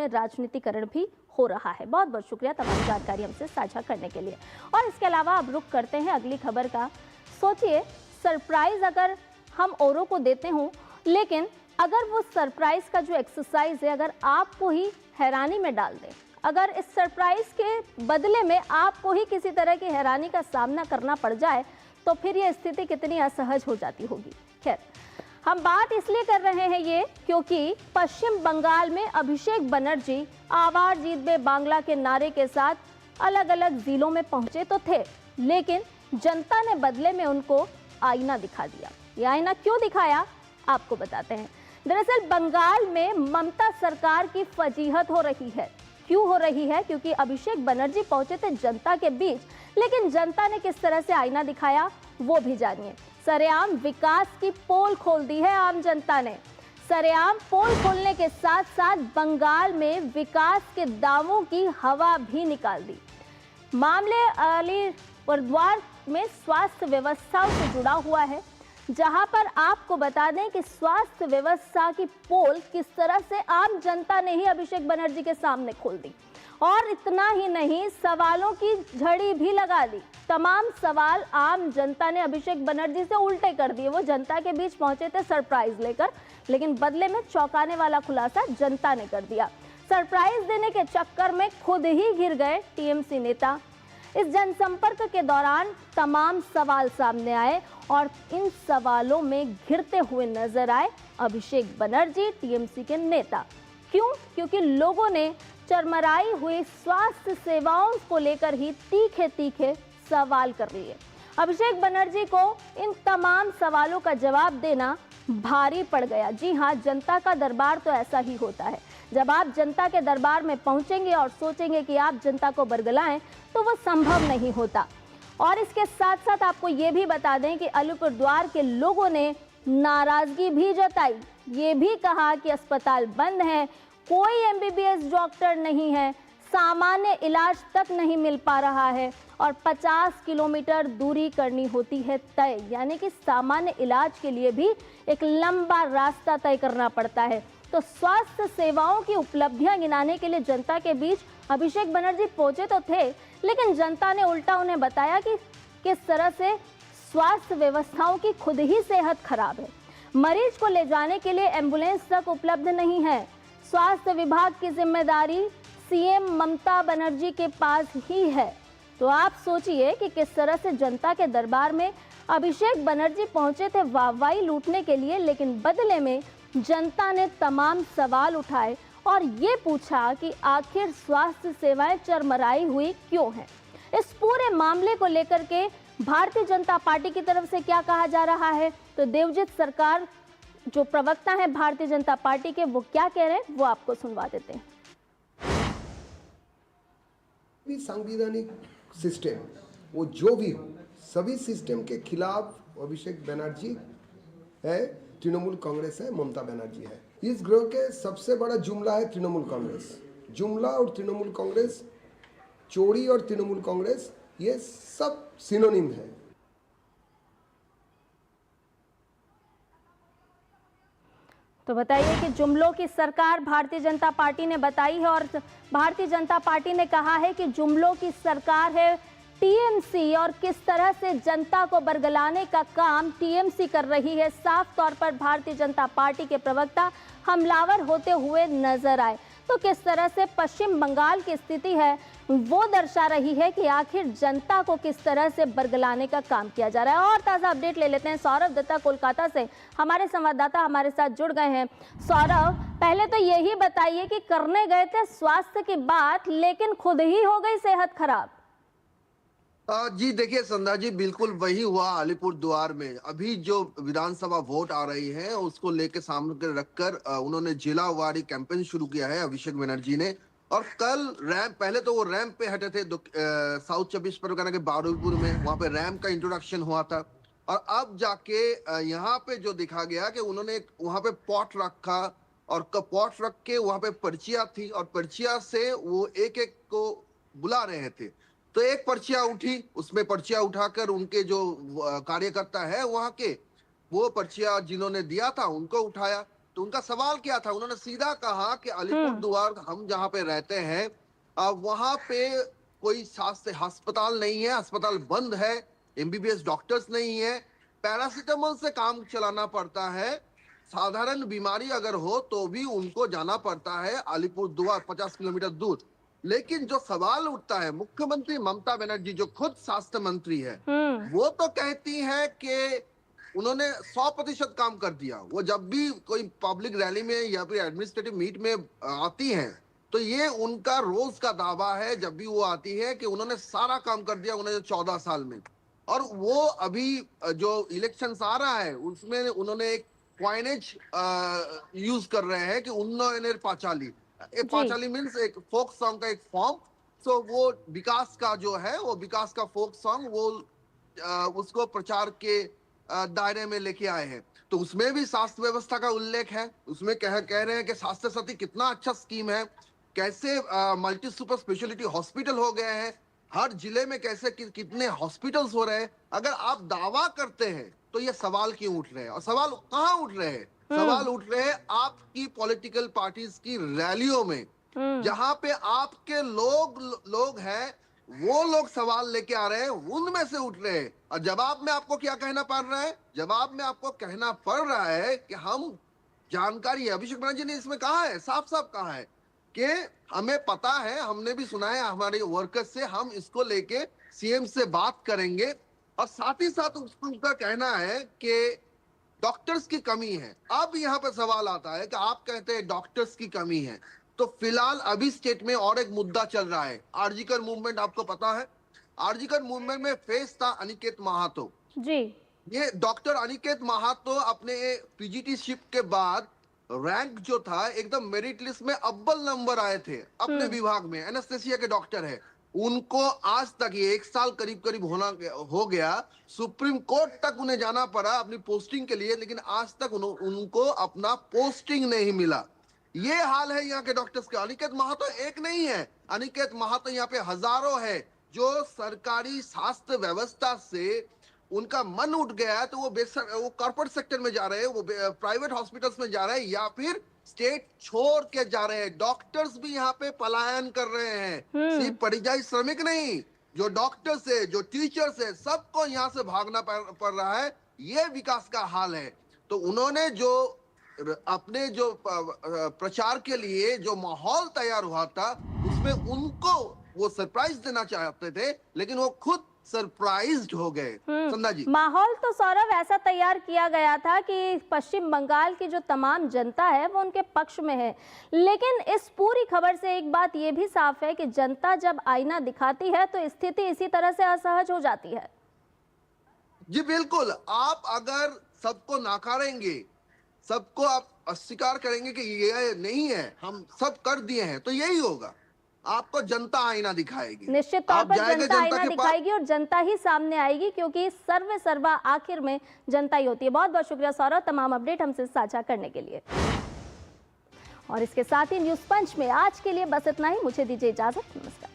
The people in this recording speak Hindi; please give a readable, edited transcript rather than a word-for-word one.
राजनीतिकरण भी हो रहा है। बहुत बहुत शुक्रिया तमाम जानकारी हमसे साझा करने के लिए। और इसके अलावा अब रुख करते हैं अगली खबर का। सोचिए, सरप्राइज अगर हम औरों को देते हों, लेकिन अगर वो सरप्राइज का जो एक्सरसाइज है अगर आपको ही हैरानी में डाल दे, अगर इस सरप्राइज के बदले में आपको ही किसी तरह की हैरानी का सामना करना पड़ जाए, तो फिर ये स्थिति कितनी असहज हो जाती होगी। खैर, हम बात इसलिए कर रहे हैं ये क्योंकि पश्चिम बंगाल में अभिषेक बनर्जी आवाज जीत बे बांग्ला के नारे के साथ अलग अलग जिलों में पहुंचे तो थे, लेकिन जनता ने बदले में उनको आईना दिखा दिया। ये आईना क्यों दिखाया, आपको बताते हैं। दरअसल बंगाल में ममता सरकार की फजीहत हो रही है। क्यों हो रही है? क्योंकि अभिषेक बनर्जी पहुंचे थे जनता के बीच, लेकिन जनता ने किस तरह से आईना दिखाया वो भी जानिए। सरेआम विकास की पोल खोल दी है आम जनता ने। सरेआम पोल खोलने के साथ साथ बंगाल में विकास के दावों की हवा भी निकाल दी। मामले अलीपुरद्वार में स्वास्थ्य व्यवस्था से जुड़ा हुआ है, जहां पर आपको बता दें कि स्वास्थ्य व्यवस्था की पोल किस तरह से आम जनता ने ही अभिषेक बनर्जी के सामने खोल दी। और इतना ही नहीं, सवालों की झड़ी भी लगा दी। तमाम सवाल आम जनता ने अभिषेक बनर्जी से उल्टे कर दिए। वो जनता के बीच पहुंचे थे सरप्राइज लेकर, लेकिन बदले में चौंकाने वाला खुलासा जनता ने कर दिया। सरप्राइज देने के चक्कर में खुद ही घिर गए टीएमसी नेता। इस जनसंपर्क के दौरान तमाम सवाल सामने आए और इन सवालों में घिरते हुए नजर आए अभिषेक बनर्जी, टीएमसी के नेता। क्यों? क्योंकि लोगों ने चरमराई हुई स्वास्थ्य सेवाओं को लेकर ही तीखे तीखे सवाल कर लिए। अभिषेक बनर्जी को इन तमाम सवालों का जवाब देना भारी पड़ गया। जी हाँ, जनता का दरबार तो ऐसा ही होता है। जब आप जनता के दरबार में पहुंचेंगे और सोचेंगे कि आप जनता को बरगलाएं, तो वो संभव नहीं होता। और इसके साथ साथ आपको ये भी बता दें कि अलीपुरद्वार के लोगों ने नाराजगी भी जताई। ये भी कहा कि अस्पताल बंद है, कोई एमबीबीएस डॉक्टर नहीं है, सामान्य इलाज तक नहीं मिल पा रहा है और 50 किलोमीटर दूरी करनी होती है तय। यानी कि सामान्य इलाज के लिए भी एक लंबा रास्ता तय करना पड़ता है। तो स्वास्थ्य सेवाओं की उपलब्धियां गिनाने के लिए जनता के बीच अभिषेक बनर्जी पहुंचे तो थे, लेकिन जनता ने उल्टा उन्हें बताया कि किस तरह से स्वास्थ्य व्यवस्थाओं की खुद ही सेहत खराब है। मरीज को ले जाने के लिए एम्बुलेंस तक उपलब्ध नहीं है। स्वास्थ्य विभाग की जिम्मेदारी सीएम ममता बनर्जी के पास ही है। तो आप सोचिए कि किस तरह से जनता के दरबार में अभिषेक बनर्जी पहुंचे थे वाहवाही लूटने के लिए, लेकिन बदले में जनता ने तमाम सवाल उठाए और ये पूछा कि आखिर स्वास्थ्य सेवाएं चरमराई हुई क्यों हैं। इस पूरे मामले को लेकर के भारतीय जनता पार्टी की तरफ से क्या कहा जा रहा है, तो देवजीत सरकार जो प्रवक्ता है भारतीय जनता पार्टी के, वो क्या कह रहे हैं वो आपको सुनवा देते हैं। संवैधानिक सिस्टम वो जो भी हो, सभी सिस्टम के खिलाफ अभिषेक बनर्जी है, तृणमूल कांग्रेस है, ममता बनर्जी है। इस ग्रोह के सबसे बड़ा जुमला है तृणमूल कांग्रेस। जुमला और तृणमूल कांग्रेस, चोरी और तृणमूल कांग्रेस, ये सब सिनोनिम है। तो बताइए कि जुमलों की सरकार भारतीय जनता पार्टी ने बताई है और भारतीय जनता पार्टी ने कहा है कि जुमलों की सरकार है टीएमसी और किस तरह से जनता को बरगलाने का काम टीएमसी कर रही है। साफ तौर पर भारतीय जनता पार्टी के प्रवक्ता हमलावर होते हुए नजर आए। तो किस तरह से पश्चिम बंगाल की स्थिति है वो दर्शा रही है कि आखिर जनता को किस तरह से बरगलाने का काम किया जा रहा है। और ताज़ा अपडेट ले लेते हैं। सौरभ दत्ता कोलकाता से हमारे संवाददाता हमारे साथ जुड़ गए हैं। सौरभ, पहले तो यही बताइए कि करने गए थे स्वास्थ्य की बात, लेकिन खुद ही हो गई सेहत खराब। जी देखिए संध्या जी, बिल्कुल वही हुआ अलीपुरद्वार में। अभी जो विधानसभा वोट आ रही है उसको लेके सामने रखकर उन्होंने जिलावारी कैंपेन शुरू किया है अभिषेक बनर्जी ने। और कल रैंप, पहले तो वो रैंप पे हटे थे साउथ 24 परगना के बारुलपुर में, वहां पे रैंप का इंट्रोडक्शन हुआ था। और अब जाके यहाँ पे जो दिखा गया कि उन्होंने वहां पे पॉट रखा और पॉट रख के वहां पे पर्चियां थी और पर्चियां से वो एक एक को बुला रहे थे। तो एक पर्चियां उठी, उसमें पर्चियां उठाकर उनके जो कार्यकर्ता है वहां के, वो पर्चियां जिन्होंने दिया था उनको उठाया। तो उनका सवाल क्या था, उन्होंने सीधा कहा कि अलीपुरद्वार हम जहाँ पे रहते हैं वहां पे कोई स्वास्थ्य अस्पताल नहीं है, अस्पताल बंद है, एमबीबीएस डॉक्टर्स नहीं है, पैरासीटामोल से काम चलाना पड़ता है, साधारण बीमारी अगर हो तो भी उनको जाना पड़ता है अलीपुरद्वार 50 किलोमीटर दूर। लेकिन जो सवाल उठता है, मुख्यमंत्री ममता बनर्जी जो खुद स्वास्थ्य मंत्री है, वो तो कहती है कि उन्होंने 100% काम कर दिया। वो जब भी कोई पब्लिक रैली में या फिर एडमिनिस्ट्रेटिव मीट में आती हैं तो ये उनका रोज का दावा है जब भी वो आती है कि उन्होंने सारा काम कर दिया उन्होंने 14 साल में। और वो अभी जो इलेक्शंस आ रहा है उसमें उन्होंने एक क्वाइनेज यूज कर रहे हैं कि उन्होंने पाचाली, पाचाली मीन्स एक फोक सॉन्ग का एक फॉर्म। सो वो विकास का जो है, वो विकास का फोक सॉन्ग वो उसको प्रचार के दायरे में लेके आए हैं। तो उसमें भी स्वास्थ्य व्यवस्था का उल्लेख है, उसमें कह रहे हैं कि स्वास्थ्य साथी कितना अच्छा स्कीम है, कैसे मल्टी सुपर स्पेशलिटी हॉस्पिटल हो गए हैं, हर जिले में कैसे कितने हॉस्पिटल्स हो रहे हैं। अगर आप दावा करते हैं तो ये सवाल क्यों उठ रहे हैं? और सवाल कहाँ उठ रहे हैं? सवाल उठ रहे हैं आपकी पॉलिटिकल पार्टीज की रैलियों में, जहां पे आपके लोग हैं, वो लोग सवाल लेके आ रहे हैं, उनमें से उठ रहे हैं। और जवाब में आपको क्या कहना पड़ रहा है? जवाब में आपको कहना पड़ रहा है कि हम जानकारी है, अभिषेक बनर्जी ने इसमें कहा है, साफ साफ कहा है कि हमें पता है, हमने भी सुना है हमारे वर्कर्स से, हम इसको लेके सीएम से बात करेंगे। और साथ ही साथ उनका कहना है कि डॉक्टर्स की कमी है। अब यहाँ पे सवाल आता है कि आप कहते हैं डॉक्टर्स की कमी है, तो फिलहाल अभी स्टेट में और एक मुद्दा चल रहा है, आरजीकर मूवमेंट। आपको पता है आरजीकर मूवमेंट में फेस था अनिकेत महातो जी। ये डॉक्टर अनिकेत महातो अपने पीजीटीशिप के बाद रैंक जो था एकदम मेरिट लिस्ट में अव्वल नंबर आए थे अपने विभाग में, एनेस्थेसिया के डॉक्टर है। उनको आज तक ये 1 साल करीब करीब हो गया, सुप्रीम कोर्ट तक उन्हें जाना पड़ा अपनी पोस्टिंग के लिए, लेकिन आज तक उनको अपना पोस्टिंग नहीं मिला। ये हाल है यहाँ के डॉक्टर्स का। अनिकेत महातो एक नहीं है, अनिकेत महातो यहाँ पे हजारों है जो सरकारी स्वास्थ्य व्यवस्था से उनका मन उठ गया है, तो वो कॉर्पोरेट सेक्टर में जा रहे हैं, वो प्राइवेट हॉस्पिटल्स में जा रहे हैं, या फिर स्टेट छोड़ के जा रहे हैं। डॉक्टर्स भी यहाँ पे पलायन कर रहे हैं, सिर्फ परिযায়ী श्रमिक नहीं, जो डॉक्टर्स है, जो टीचर्स है, सबको यहाँ से भागना पड़ रहा है। ये विकास का हाल है। तो उन्होंने जो अपने जो प्रचार के लिए जो माहौल तैयार हुआ था, उसमें उनको वो सरप्राइज देना चाहते थे, लेकिन वो खुद सरप्राइज्ड हो गए। संध्या जी, माहौल तो सौरभ ऐसा तैयार किया गया था कि पश्चिम बंगाल की जो तमाम जनता है वो उनके पक्ष में है, लेकिन इस पूरी खबर से एक बात ये भी साफ है कि जनता जब आईना दिखाती है तो स्थिति इसी तरह से असहज हो जाती है। जी बिल्कुल, आप अगर सबको नाकारेंगे, सबको आप अस्वीकार करेंगे कि ये नहीं है, हम सब कर दिए हैं, तो यही होगा, आपको जनता आईना दिखाएगी। निश्चित तौर पर जनता आईना दिखाएगी और जनता ही सामने आएगी, क्योंकि सर्वे सर्वा आखिर में जनता ही होती है। बहुत बहुत शुक्रिया सौरभ, तमाम अपडेट हमसे साझा करने के लिए। और इसके साथ ही न्यूज़ पंच में आज के लिए बस इतना ही। मुझे दीजिए इजाजत, नमस्कार।